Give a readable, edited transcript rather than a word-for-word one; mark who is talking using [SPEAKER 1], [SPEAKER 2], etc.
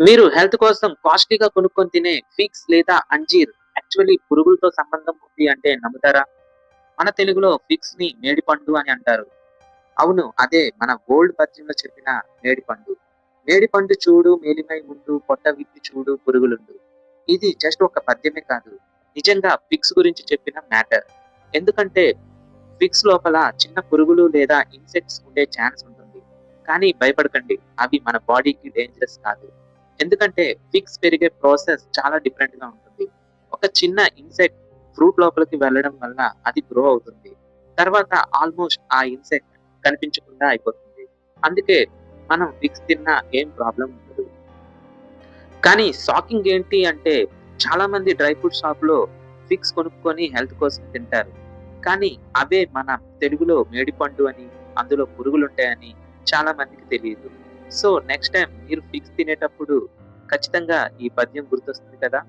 [SPEAKER 1] మీరు హెల్త్ కోసం కాస్ట్‌లీగా కొనుక్కొని తినే ఫిగ్స్ లేదా అంజీర్ యాక్చువల్లీ పురుగులతో సంబంధం ఉంది అంటే నమ్ముతారా? మన తెలుగులో ఫిగ్స్‌ని మేడిపండు అని అంటారు. అవును. అదే మన ఓల్డ్ పద్యంలో చెప్పిన మేడిపండు. మేడిపండు చూడు మేలిమై ముందు పొట్ట విప్పి చూడు పురుగులుండు. ఇది జస్ట్ ఒక పద్యమే కాదు. నిజంగా ఫిగ్స్ గురించి చెప్పిన మ్యాటర్. ఎందుకంటే ఫిగ్స్ లోపల చిన్న పురుగులు లేదా ఇన్సెక్ట్స్ ఉండే ఛాన్స్ ఉంటుంది. కానీ భయపడకండి. అవి మన బాడీకి డేంజరస్ కాదు. ఎందుకంటే ఫిగ్స్ పెరిగే ప్రాసెస్ చాలా డిఫరెంట్‌గా ఉంటుంది. ఒక చిన్న ఇన్సెక్ట్ ఫ్రూట్ లోపలికి వెళ్ళడం వల్ల అది గ్రో అవుతుంది. తర్వాత ఆల్‌మోస్ట్ ఆ ఇన్సెక్ట్ కనిపించకుండా అయిపోతుంది. అందుకే మనం ఫిగ్స్ తిన్నా ఏం ప్రాబ్లమ్ ఉండదు. కానీ షాకింగ్ ఏంటి అంటే చాలా మంది డ్రై ఫ్రూట్ షాప్‌లో ఫిగ్స్ కొనుక్కొని హెల్త్ కోసం తింటారు. కానీ అవే మన తెలుగులో మేడిపండు అని, అందులో పురుగులుంటాయని చాలా మందికి తెలీదు. సో నెక్స్ట్ టైమ్ మీరు ఫిగ్స్ తినేటప్పుడు ఖచ్చితంగా ఈ పద్యం గుర్తొస్తుంది కదా!